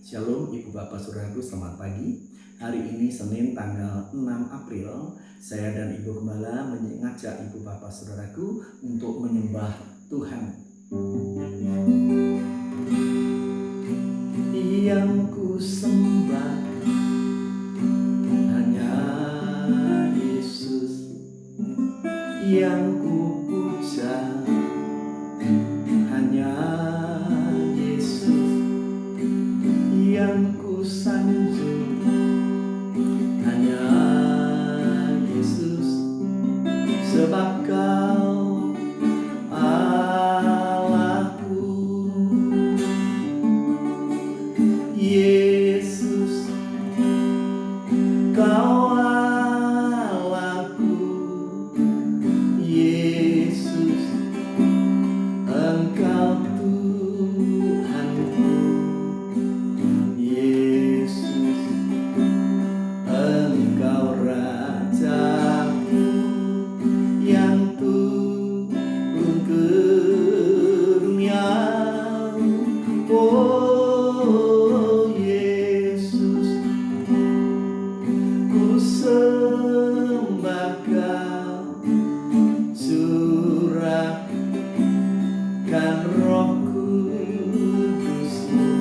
Shalom Ibu Bapak Saudaraku, selamat pagi. Hari ini Senin tanggal 6 April, saya dan Ibu Gembala mengajak Ibu Bapak Saudaraku untuk menyembah Tuhan. Yang ku sembah hanya Yesus, yang ku puja hanya Yesus, yang ku sanjung hanya Yesus, sebab Kau Allahku. Yesus, Kau Allahku. Yesus, Engkau Tuhanku. Yesus, Engkau Rajaku yang turun ke dunia. Oh Yesus, ku sembah Kau, curahkan Roh Kudus-Mu.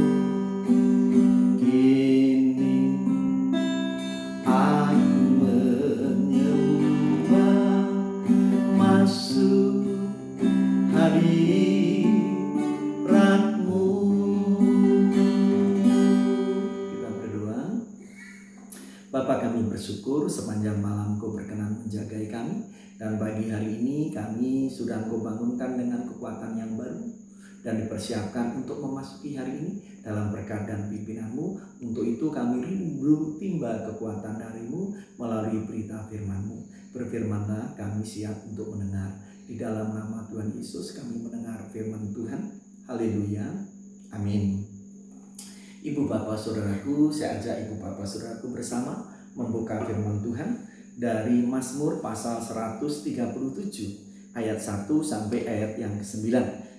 Kini aku menyembah, masuk hadirat-Mu. Kita berdoa. Bapa, kami bersyukur sepanjang malam Kau berkenan menjagai kami, dan pagi hari ini kami sudah Kau bangunkan dengan kekuatan yang baru dan dipersiapkan untuk memasuki hari ini dalam berkat dan pimpinan-Mu. Untuk itu kami rindu timba kekuatan dari-Mu melalui berita firman-Mu. Berfirmanlah, kami siap untuk mendengar. Di dalam nama Tuhan Yesus kami mendengar firman Tuhan. Haleluya. Amin. Ibu Bapak Saudaraku, saya ajak Ibu Bapak Saudaraku bersama membuka firman Tuhan dari Mazmur pasal 137 ayat 1 sampai ayat yang ke-9.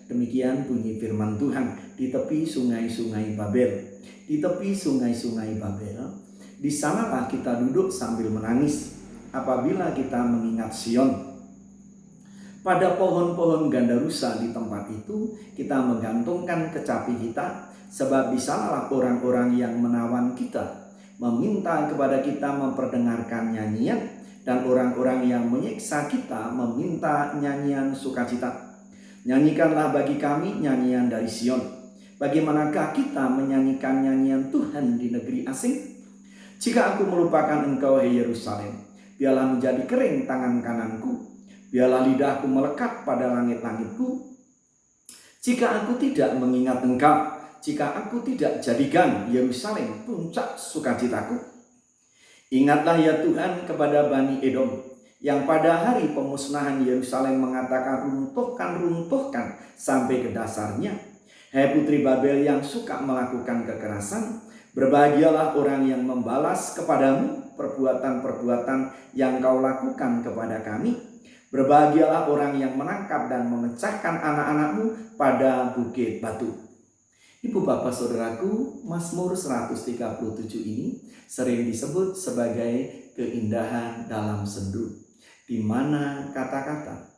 Demikian bunyi firman Tuhan. Di tepi sungai-sungai Babel, di tepi sungai-sungai Babel, di sanalah kita duduk sambil menangis apabila kita mengingat Sion. Pada pohon-pohon gandarusa di tempat itu kita menggantungkan kecapi kita, sebab di sanalah orang-orang yang menawan kita meminta kepada kita memperdengarkan nyanyian, dan orang-orang yang menyiksa kita meminta nyanyian sukacita. Nyanyikanlah bagi kami nyanyian dari Sion. Bagaimanakah kita menyanyikan nyanyian Tuhan di negeri asing? Jika aku melupakan Engkau, hai Yerusalem, biarlah menjadi kering tangan kananku, biarlah lidahku melekat pada langit-langitku. Jika aku tidak mengingat Engkau, jika aku tidak jadikan Yerusalem puncak sukacitaku. Ingatlah ya Tuhan kepada Bani Edom, yang pada hari pemusnahan Yerusalem mengatakan, runtuhkan, runtuhkan sampai ke dasarnya. Hai putri Babel yang suka melakukan kekerasan, berbahagialah orang yang membalas kepadamu perbuatan-perbuatan yang kau lakukan kepada kami. Berbahagialah orang yang menangkap dan memecahkan anak-anakmu pada bukit batu. Ibu Bapak Saudaraku, Mazmur 137 ini sering disebut sebagai keindahan dalam sendu, di mana kata-kata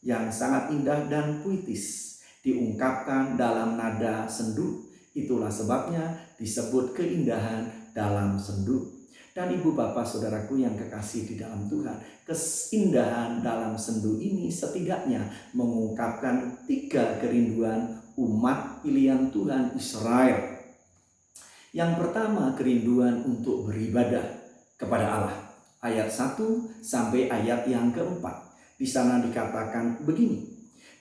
yang sangat indah dan puitis diungkapkan dalam nada sendu. Itulah sebabnya disebut keindahan dalam sendu. Dan Ibu Bapak Saudaraku yang kekasih di dalam Tuhan, keindahan dalam sendu ini setidaknya mengungkapkan 3 kerinduan umat pilihan Tuhan Israel. Yang pertama, kerinduan untuk beribadah kepada Allah. Ayat 1 sampai ayat yang keempat. Di sana dikatakan begini.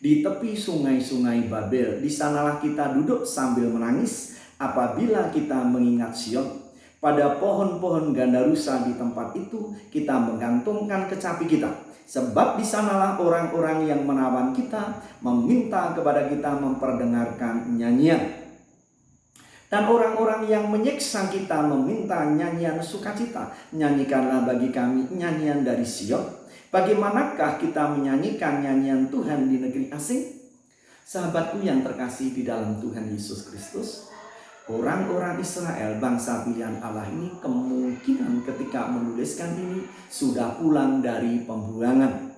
Di tepi sungai-sungai Babel, di sanalah kita duduk sambil menangis apabila kita mengingat Sion. Pada pohon-pohon gandarusa di tempat itu kita menggantungkan kecapi kita, sebab di sanalah orang-orang yang menawan kita meminta kepada kita memperdengarkan nyanyian. Dan orang-orang yang menyiksa kita meminta nyanyian sukacita. Nyanyikanlah bagi kami nyanyian dari Sion. Bagaimanakah kita menyanyikan nyanyian Tuhan di negeri asing? Sahabatku yang terkasih di dalam Tuhan Yesus Kristus, Orang-orang Israel, bangsa pilihan Allah ini, kemungkinan ketika menuliskan ini sudah pulang dari pembuangan.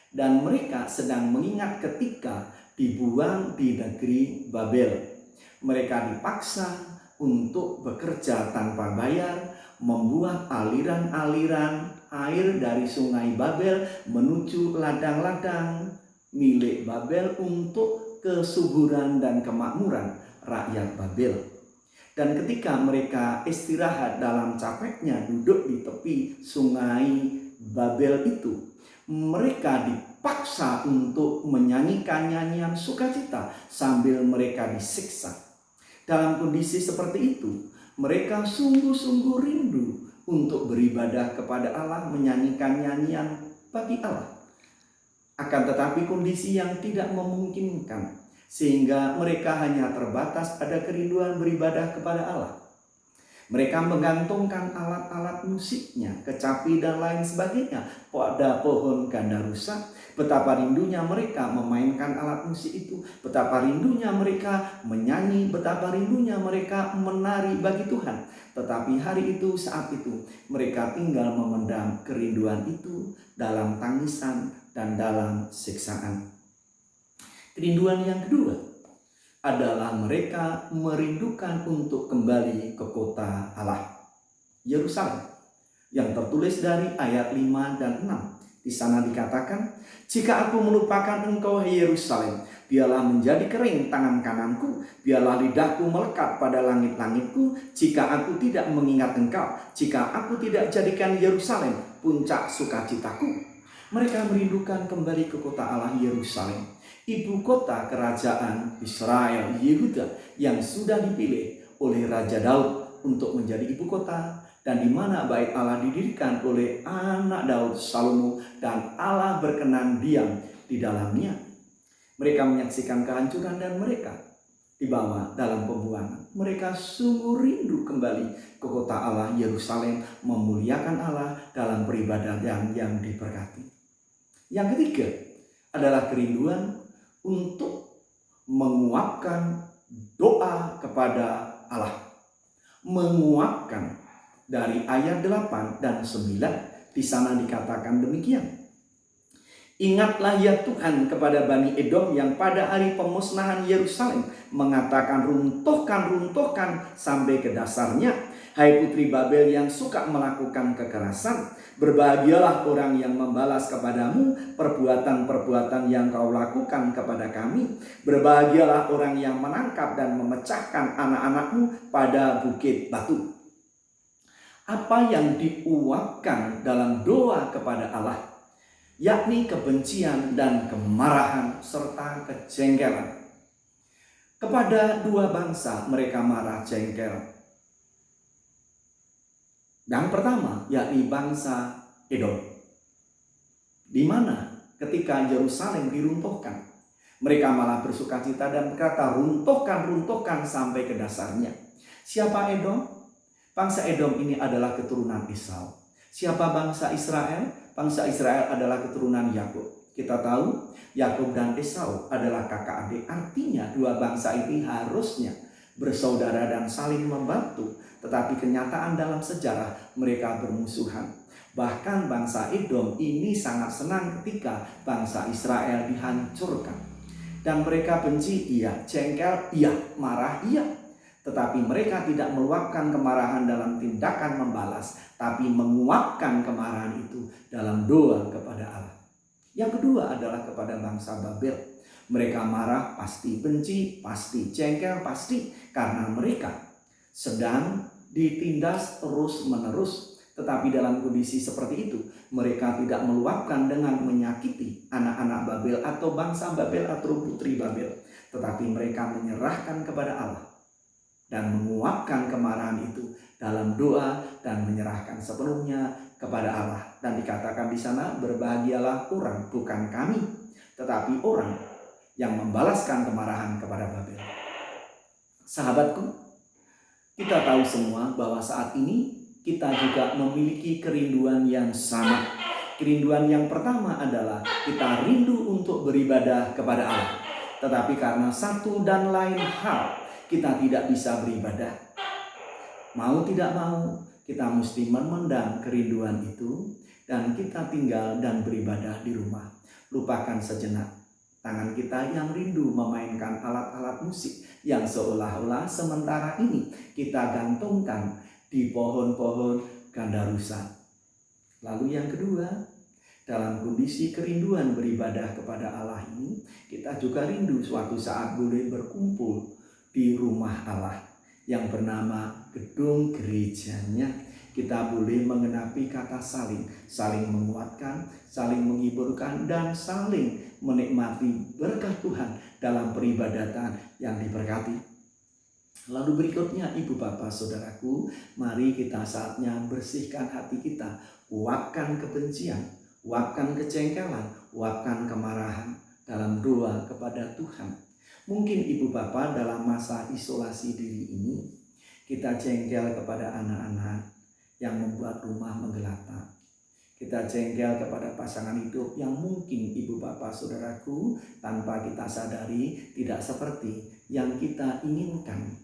Dan mereka sedang mengingat ketika dibuang di negeri Babel. Mereka dipaksa untuk bekerja tanpa bayar, membuat aliran-aliran air dari sungai Babel menuju ladang-ladang milik Babel untuk kesuburan dan kemakmuran rakyat Babel. Dan ketika mereka istirahat dalam capeknya duduk di tepi sungai Babel itu, mereka dipaksa untuk menyanyikan nyanyian sukacita sambil mereka disiksa. Dalam kondisi seperti itu, mereka sungguh-sungguh rindu untuk beribadah kepada Allah, menyanyikan nyanyian bagi Allah. Akan tetapi kondisi yang tidak memungkinkan, sehingga mereka hanya terbatas pada kerinduan beribadah kepada Allah. Mereka menggantungkan alat-alat musiknya, kecapi dan lain sebagainya pada pohon ganda rusak. Betapa rindunya mereka memainkan alat musik itu, betapa rindunya mereka menyanyi, betapa rindunya mereka menari bagi Tuhan. Tetapi hari itu, saat itu, mereka tinggal memendam kerinduan itu dalam tangisan dan dalam siksaan. Kerinduan yang kedua adalah mereka merindukan untuk kembali ke kota Allah, Yerusalem, yang tertulis dari ayat 5 dan 6. Di sana dikatakan, "Jika aku melupakan engkau, hai Yerusalem, biarlah menjadi kering tangan kananku, biarlah lidahku melekat pada langit-langitku, jika aku tidak mengingat engkau, jika aku tidak jadikan Yerusalem puncak sukacitaku." Mereka merindukan kembali ke kota Allah, Yerusalem, ibu kota kerajaan Israel, Yehuda, yang sudah dipilih oleh Raja Daud untuk menjadi ibu kota, dan di mana bait Allah didirikan oleh anak Daud, Salomo, dan Allah berkenan diam di dalamnya. Mereka menyaksikan kehancuran dan mereka dibawa dalam pembuangan. Mereka sungguh rindu kembali ke kota Allah, Yerusalem, memuliakan Allah dalam peribadatan yang diberkati. Yang ketiga adalah kerinduan untuk menguapkan doa kepada Allah. Menguapkan, dari ayat 8 dan 9 di sana dikatakan demikian. "Ingatlah ya Tuhan kepada Bani Edom yang pada hari pemusnahan Yerusalem mengatakan, runtuhkan, runtuhkan sampai ke dasarnya. Hai putri Babel yang suka melakukan kekerasan, berbahagialah orang yang membalas kepadamu perbuatan-perbuatan yang kau lakukan kepada kami. Berbahagialah orang yang menangkap dan memecahkan anak-anakmu pada bukit batu." Apa yang diuapkan dalam doa kepada Allah, yakni kebencian dan kemarahan serta kejengkelan. Kepada dua bangsa mereka marah jengkel. Yang pertama yakni bangsa Edom, di mana ketika Yerusalem diruntuhkan, mereka malah bersukacita dan berkata, runtuhkan, runtuhkan sampai ke dasarnya. Siapa Edom? Bangsa Edom ini adalah keturunan Esau. Siapa bangsa Israel? Bangsa Israel adalah keturunan Yakub. Kita tahu Yakub dan Esau adalah kakak adik. Artinya dua bangsa ini harusnya bersaudara dan saling membantu. Tetapi kenyataan dalam sejarah mereka bermusuhan. Bahkan bangsa Edom ini sangat senang ketika bangsa Israel dihancurkan. Dan mereka benci, iya. Jengkel, iya. Marah, iya. Tetapi mereka tidak meluapkan kemarahan dalam tindakan membalas, tapi menguapkan kemarahan itu dalam doa kepada Allah. Yang kedua adalah kepada bangsa Babel. Mereka marah, pasti benci, pasti jengkel, pasti karena mereka sedang ditindas terus-menerus. Tetapi dalam kondisi seperti itu, mereka tidak meluapkan dengan menyakiti anak-anak Babel atau bangsa Babel atau putri Babel. Tetapi mereka menyerahkan kepada Allah dan menguapkan kemarahan itu dalam doa dan menyerahkan sepenuhnya kepada Allah. Dan dikatakan di sana, berbahagialah orang, bukan kami, tetapi orang yang membalaskan kemarahan kepada Babel. Sahabatku, kita tahu semua bahwa saat ini kita juga memiliki kerinduan yang sama. Kerinduan yang pertama adalah kita rindu untuk beribadah kepada Allah. Tetapi karena satu dan lain hal, kita tidak bisa beribadah. Mau tidak mau, kita mesti memendam kerinduan itu dan kita tinggal dan beribadah di rumah. Lupakan sejenak tangan kita yang rindu memainkan alat-alat musik yang seolah-olah sementara ini kita gantungkan di pohon-pohon gandarusa. Lalu yang kedua, dalam kondisi kerinduan beribadah kepada Allah ini, kita juga rindu suatu saat boleh berkumpul di rumah Allah yang bernama gedung gerejanya. Kita boleh mengenapi kata saling menguatkan, saling menghiburkan, dan saling menikmati berkat Tuhan dalam peribadatan yang diberkati. Lalu berikutnya, ibu bapak saudaraku, mari kita saatnya bersihkan hati kita, uapkan kebencian, uapkan kejengkelan, uapkan kemarahan dalam doa kepada Tuhan. Mungkin ibu bapak dalam masa isolasi diri ini, kita jengkel kepada anak-anak yang membuat rumah menggelata. Kita jengkel kepada pasangan hidup yang mungkin ibu bapak saudaraku tanpa kita sadari tidak seperti yang kita inginkan.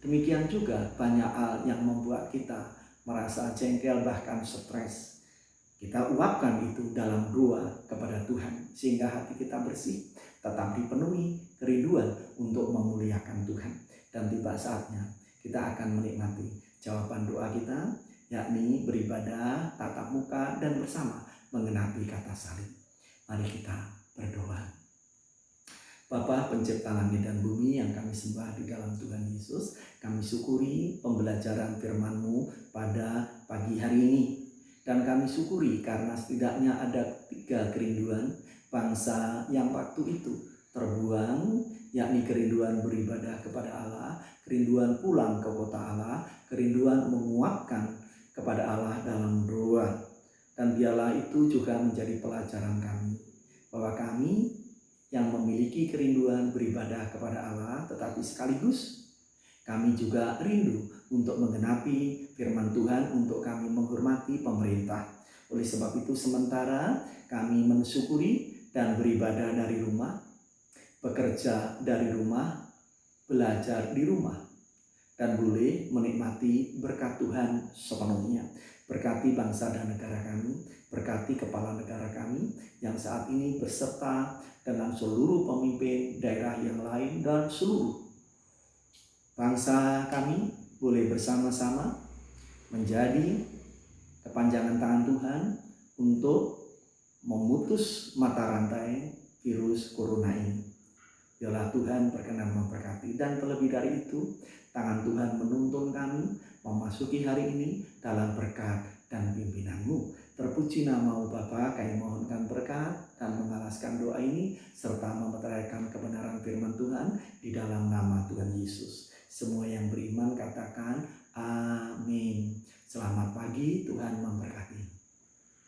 Demikian juga banyak hal yang membuat kita merasa jengkel bahkan stres. Kita uapkan itu dalam doa kepada Tuhan sehingga hati kita bersih, tetap dipenuhi kerinduan untuk memuliakan Tuhan. Dan tiba saatnya kita akan menikmati jawaban doa kita, yakni beribadah, tatap muka, dan bersama mengenapi kata saling. Mari kita berdoa. Bapa pencipta langit dan bumi yang kami sembah di dalam Tuhan Yesus, kami syukuri pembelajaran firman-Mu pada pagi hari ini. Dan kami syukuri karena setidaknya ada 3 kerinduan bangsa yang waktu itu terbuang, yakni kerinduan beribadah kepada Allah, kerinduan pulang ke kota Allah, kerinduan menguapkan kepada Allah dalam doa. Dan biarlah itu juga menjadi pelajaran kami, bahwa kami yang memiliki kerinduan beribadah kepada Allah, tetapi sekaligus kami juga rindu untuk menggenapi firman Tuhan, untuk kami menghormati pemerintah. Oleh sebab itu sementara kami mensyukuri dan beribadah dari rumah, bekerja dari rumah, belajar di rumah, dan boleh menikmati berkat Tuhan sepenuhnya. Berkati bangsa dan negara kami, berkati kepala negara kami yang saat ini berserta dengan seluruh pemimpin daerah yang lain dan seluruh bangsa kami boleh bersama-sama menjadi kepanjangan tangan Tuhan untuk memutus mata rantai virus corona ini. Biarlah Tuhan berkenan memberkati, dan terlebih dari itu tangan Tuhan menuntun kami memasuki hari ini dalam berkat dan pimpinan-Mu. Terpuji nama-Mu Bapa, kami mohonkan berkat dan mengalaskan doa ini serta memeteraikan kebenaran firman Tuhan di dalam nama Tuhan Yesus. Semua yang beriman katakan amin. Selamat pagi, Tuhan memberkati.